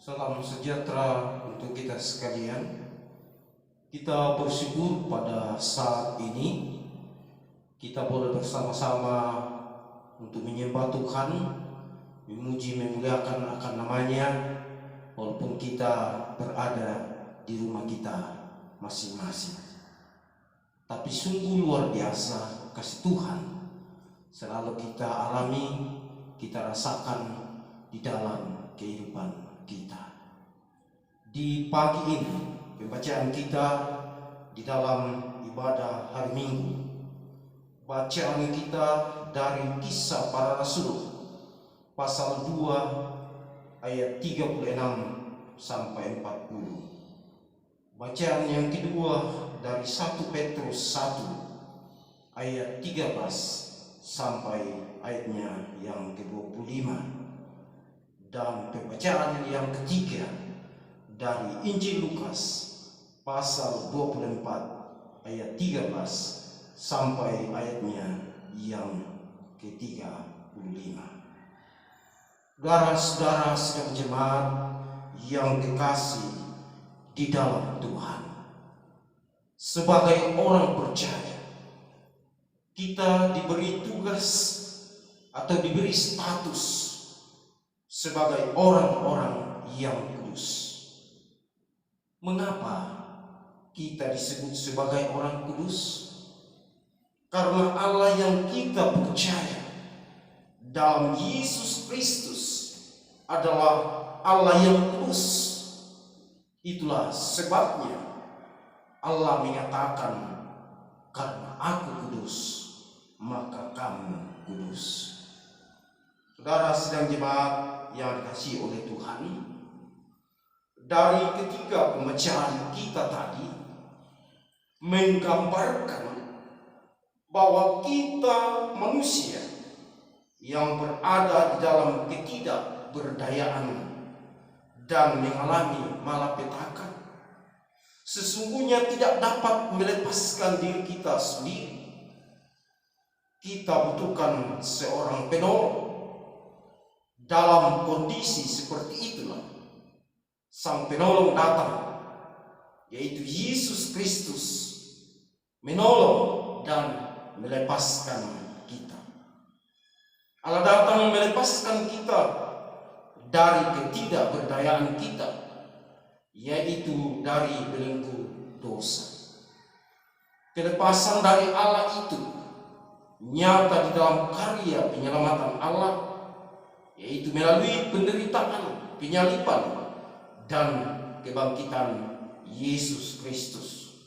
Salam sejahtera untuk kita sekalian. Kita bersyukur pada saat ini kita boleh bersama-sama untuk menyembah Tuhan, memuji memuliakan akan namanya, walaupun kita berada di rumah kita masing-masing. Tapi sungguh luar biasa kasih Tuhan selalu kita alami, kita rasakan di dalam kehidupan kita. Di pagi ini pembacaan kita di dalam ibadah hari Minggu, bacaan kita dari Kisah Para Rasul pasal 2 ayat 36 sampai 40. Bacaan yang kedua dari 1 Petrus 1 ayat 13 sampai ayatnya yang ke-25. Dan pembacaan yang ketiga dari Injil Lukas pasal 24 ayat 13 sampai ayatnya yang ke-35. Saudara-saudara sekalian jemaat yang dikasihi di dalam Tuhan, sebagai orang percaya kita diberi tugas atau diberi status sebagai orang-orang yang kudus. Mengapa kita disebut sebagai orang kudus? Karena Allah yang kita percaya dalam Yesus Kristus adalah Allah yang kudus. Itulah sebabnya Allah menyatakan, karena aku kudus, maka kamu kudus. Saudara sedang jemaat yang dikasihi oleh Tuhan, dari ketiga pembacaan kita tadi menggambarkan bahwa kita manusia yang berada di dalam ketidakberdayaan dan mengalami malapetaka sesungguhnya tidak dapat melepaskan diri kita sendiri. Kita butuhkan seorang penolong. Dalam kondisi seperti itulah sang penolong datang, yaitu Yesus Kristus, menolong dan melepaskan kita. Allah datang melepaskan kita dari ketidakberdayaan kita, yaitu dari belenggu dosa. Kelepasan dari Allah itu nyata di dalam karya penyelamatan Allah, yaitu melalui penderitaan, penyaliban, dan kebangkitan Yesus Kristus.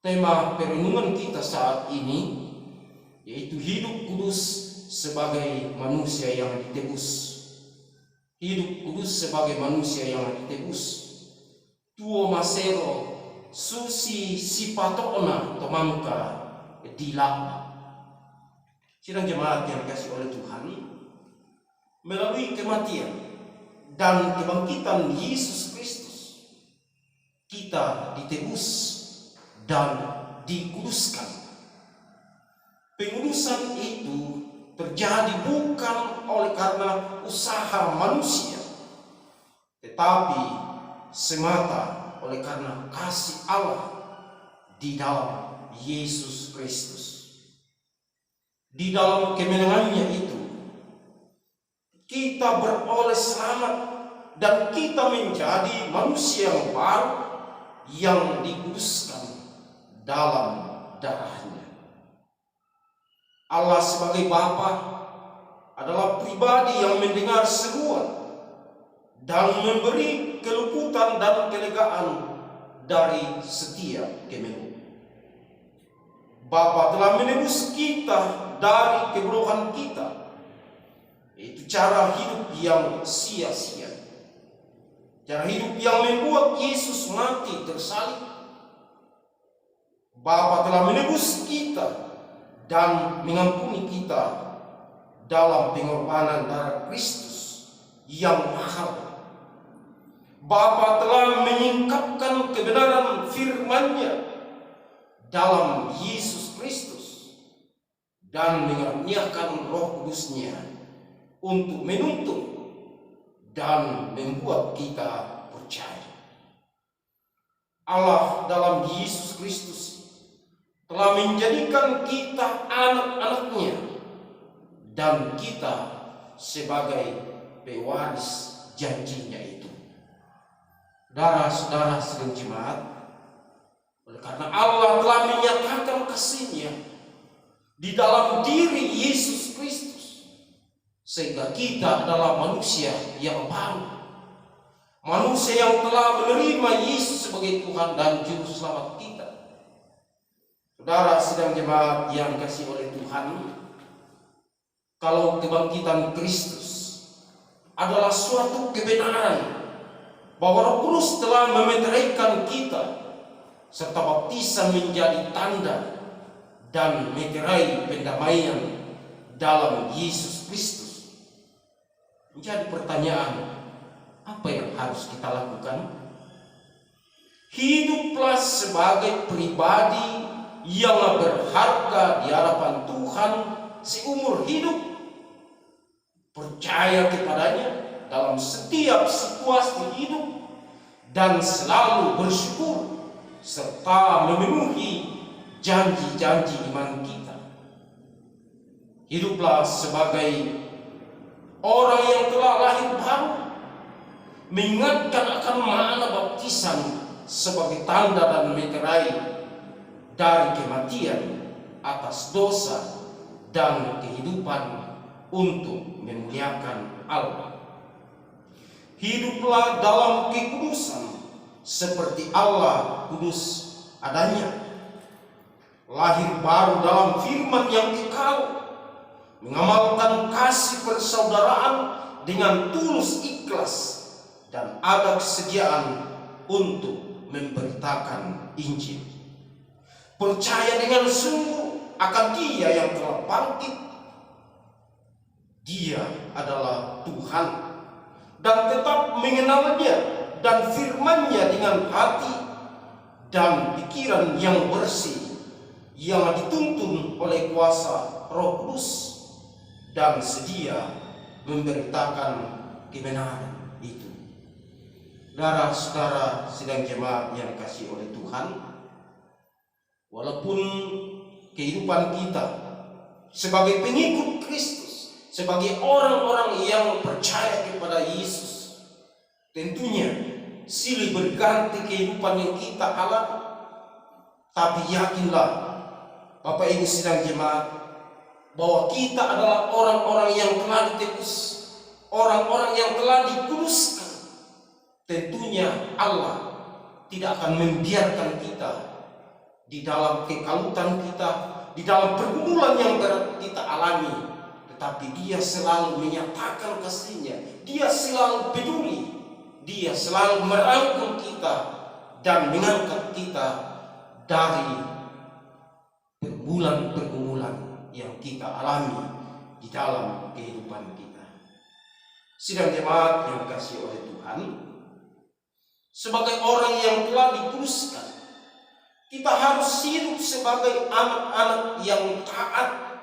Tema perenungan kita saat ini yaitu hidup kudus sebagai manusia yang ditebus. Hidup kudus sebagai manusia yang ditebus. Tuo masero susi sipatona tomangka dilapa. Sidang jemaat yang dikasihi oleh Tuhan, melalui kematian dan kebangkitan Yesus Kristus, kita ditebus dan dikuduskan. Pengudusan itu terjadi bukan oleh karena usaha manusia, tetapi semata oleh karena kasih Allah di dalam Yesus Kristus. Di dalam kemenangannya itu kita beroleh selamat dan kita menjadi manusia yang baru yang dikuduskan dalam darahnya. Allah sebagai Bapa adalah pribadi yang mendengar seruan dan memberi kelembutan dan kelegaan dari setiap kemenangan. Bapa telah menebus kita dari kebodohan kita, itu cara hidup yang sia-sia, cara hidup yang membuat Yesus mati tersalib. Bapa telah menebus kita dan mengampuni kita dalam pengorbanan darah Kristus yang mahal. Bapa telah menyingkapkan kebenaran firman-Nya dalam Yesus Kristus dan mengaruniakan Roh Kudus-Nya untuk menuntun dan membuat kita percaya. Allah dalam Yesus Kristus telah menjadikan kita anak-anaknya dan kita sebagai pewaris janjinya itu. Saudara-saudara sedang jemaat, oleh karena Allah telah menyatakan kasih-Nya di dalam diri Yesus Kristus, sehingga kita adalah manusia yang baru, manusia yang telah menerima Yesus sebagai Tuhan dan Juru Selamat kita. Saudara sedang jemaat yang dikasihi oleh Tuhan, kalau kebangkitan Kristus adalah suatu kebenaran bahwa Roh Kudus telah memeteraikan kita, serta baptisan menjadi tanda dan meterai pendamaian dalam Yesus Kristus, menjadi pertanyaan, apa yang harus kita lakukan? Hiduplah sebagai pribadi yang berharga di hadapan Tuhan seumur hidup, percaya kepadanya dalam setiap situasi hidup, dan selalu bersyukur serta memenuhi janji-janji iman kita. Hiduplah sebagai orang yang telah lahir baru, mengingatkan akan makna baptisan sebagai tanda dan meterai dari kematian atas dosa dan kehidupan untuk memuliakan Allah. Hiduplah dalam kekudusan seperti Allah kudus adanya. Lahir baru dalam firman yang kekal, mengamalkan kasih persaudaraan dengan tulus ikhlas, dan ada kesediaan untuk memberitakan Injil. Percaya dengan sungguh akan Dia yang telah bangkit. Dia adalah Tuhan, dan tetap mengenalnya dan firman-Nya dengan hati dan pikiran yang bersih, yang dituntun oleh kuasa Roh Kudus, dan sedia memberitakan kebenaran itu. Saudara-saudara sidang jemaat yang dikasihi oleh Tuhan, walaupun kehidupan kita sebagai pengikut Kristus, sebagai orang-orang yang percaya kepada Yesus, tentunya silih berganti kehidupan yang kita alami. Tapi yakinlah Bapak Ibu sidang jemaat, bahwa kita adalah orang-orang yang telah ditebus, orang-orang yang telah dikuduskan. Tentunya Allah tidak akan membiarkan kita di dalam kekalutan kita, di dalam pergumulan yang berat kita alami. Tetapi Dia selalu menyatakan kasih-Nya, Dia selalu peduli, Dia selalu merangkul kita dan mengangkat kita dari pergumulan-pergumulan yang kita alami di dalam kehidupan kita. Sidang jemaat yang dikasihi oleh Tuhan, sebagai orang yang telah dikuduskan, kita harus hidup sebagai anak-anak yang taat,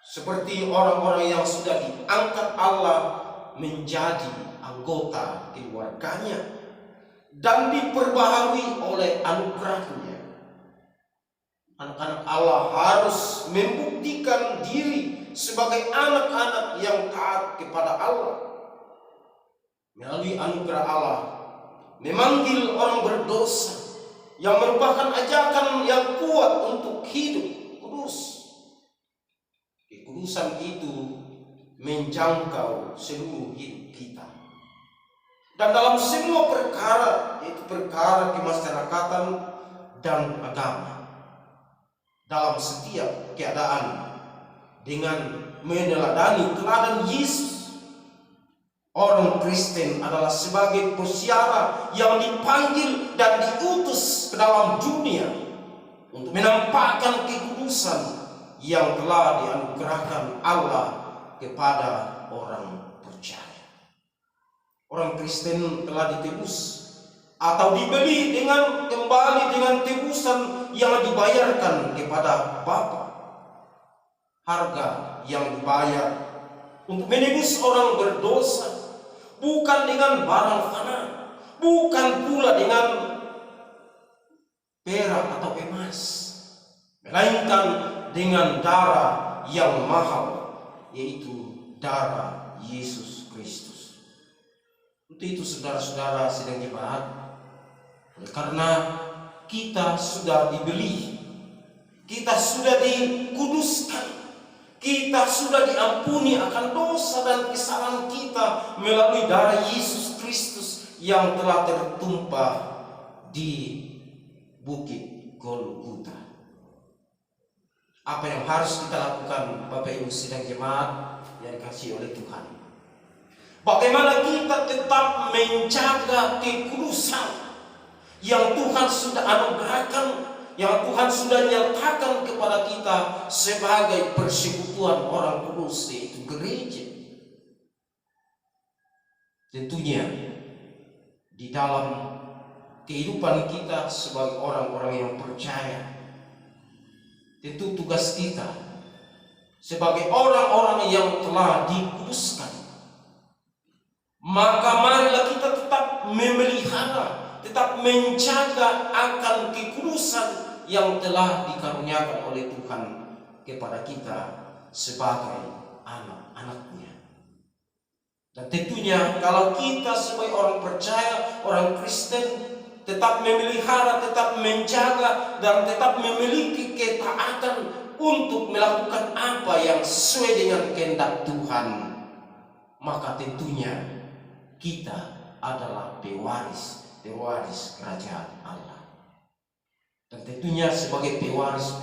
seperti orang-orang yang sudah diangkat Allah menjadi anggota keluarganya dan diperbaharui oleh anugerah-Nya. Anak-anak Allah harus membuktikan diri sebagai anak-anak yang taat kepada Allah. Melalui anugerah Allah memanggil orang berdosa, yang merupakan ajakan yang kuat untuk hidup kudus. Kekudusan itu menjangkau seluruh hidup kita, dan dalam semua perkara, yaitu perkara kemasyarakatan dan agama, dalam setiap keadaan, dengan meneladani teladan Yesus. Orang Kristen adalah sebagai peziarah yang dipanggil dan diutus ke dalam dunia untuk menampakkan kekudusan yang telah dianugerahkan Allah kepada orang percaya. Orang Kristen telah ditebus atau dibeli kembali dengan tebusan yang dibayarkan kepada Bapa. Harga yang dibayar untuk menebus orang berdosa bukan dengan barang fana, bukan pula dengan perak atau emas, melainkan dengan darah yang mahal, yaitu darah Yesus Kristus. Untuk itu saudara-saudara sidang jemaat, karena kita sudah dibeli, kita sudah dikuduskan, kita sudah diampuni akan dosa dan kesalahan kita melalui darah Yesus Kristus yang telah tertumpah di bukit Golgota. Apa yang harus kita lakukan, Bapak Ibu sidang jemaat yang dikasihi oleh Tuhan? Bagaimana kita tetap menjaga kekudusan yang Tuhan sudah anugerahkan, yang Tuhan sudah nyatakan kepada kita sebagai persekutuan orang kudus, yaitu gereja. Tentunya di dalam kehidupan kita sebagai orang-orang yang percaya, tentu tugas kita sebagai orang-orang yang telah dikuduskan, maka marilah kita tetap memelihara, tetap menjaga akan kekudusan yang telah dikaruniakan oleh Tuhan kepada kita sebagai anak-anaknya. Dan tentunya kalau kita sebagai orang percaya, orang Kristen, tetap memelihara, tetap menjaga, dan tetap memiliki ketaatan untuk melakukan apa yang sesuai dengan kehendak Tuhan, maka tentunya kita adalah pewaris kerajaan Allah. Dan tentunya sebagai pewaris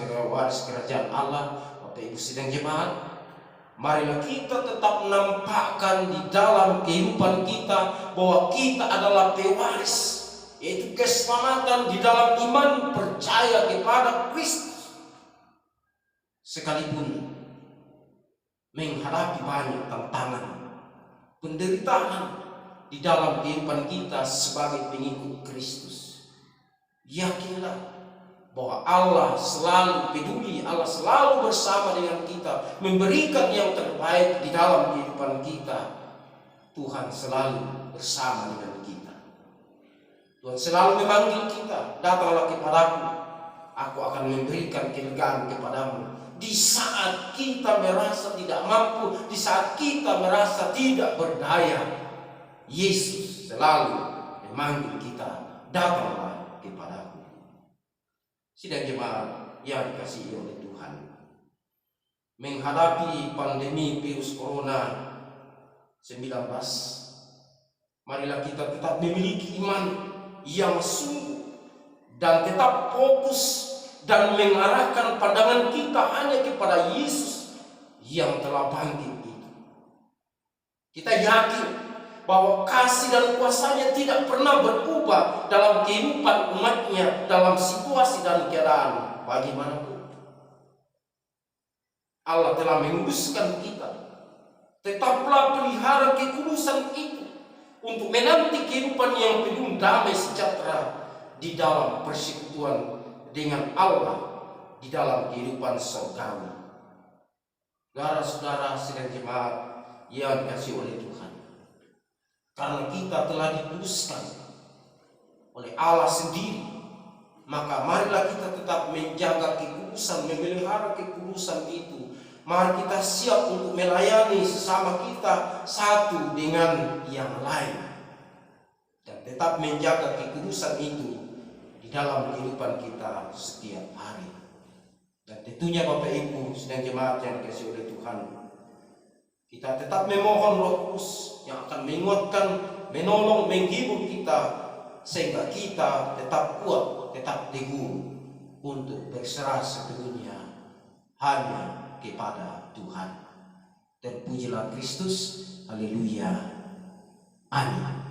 kerajaan Allah, Bapak Ibu sidang jemaat, marilah kita tetap menampakkan di dalam kehidupan kita bahwa kita adalah pewaris, yaitu keselamatan di dalam iman percaya kepada Kristus. Sekalipun menghadapi banyak tantangan, penderitaan di dalam kehidupan kita sebagai pengikut Kristus, yakinlah bahwa Allah selalu peduli, Allah selalu bersama dengan kita, memberikan yang terbaik di dalam kehidupan kita. Tuhan selalu bersama dengan kita. Tuhan selalu memanggil kita, datanglah kepadaku, aku akan memberikan kelegaan kepadamu. Di saat kita merasa tidak mampu, di saat kita merasa tidak berdaya, Yesus selalu memanggil kita, datanglah kepadaku. Sidang jemaat yang dikasihi oleh Tuhan, menghadapi pandemi virus corona 19, marilah kita tetap memiliki iman yang sungguh dan tetap fokus dan mengarahkan pandangan kita hanya kepada Yesus yang telah bangkit itu. Kita yakin bahwa kasih dan kuasanya tidak pernah berubah dalam kehidupan umatnya, dalam situasi dan keadaan bagaimanapun. Allah telah menguduskan kita. Tetaplah pelihara kekudusan itu untuk menanti kehidupan yang penuh damai sejahtera di dalam persekutuan dengan Allah, di dalam kehidupan surgawi. Saudara-saudara sidang jemaat yang dikasihi oleh Tuhan, karena kita telah dikuduskan oleh Allah sendiri, maka marilah kita tetap menjaga kekudusan, memelihara kekudusan itu. Mari kita siap untuk melayani sesama kita satu dengan yang lain, dan tetap menjaga kekudusan itu di dalam kehidupan kita setiap hari. Dan tentunya Bapak Ibu sidang jemaat yang dikasihi oleh Tuhan, kita tetap memohon Roh Kudus yang akan menguatkan, menolong, menghibur kita, sehingga kita tetap kuat, tetap teguh untuk berserah sepenuhnya hanya kepada Tuhan. Terpujilah Kristus. Haleluya. Amin.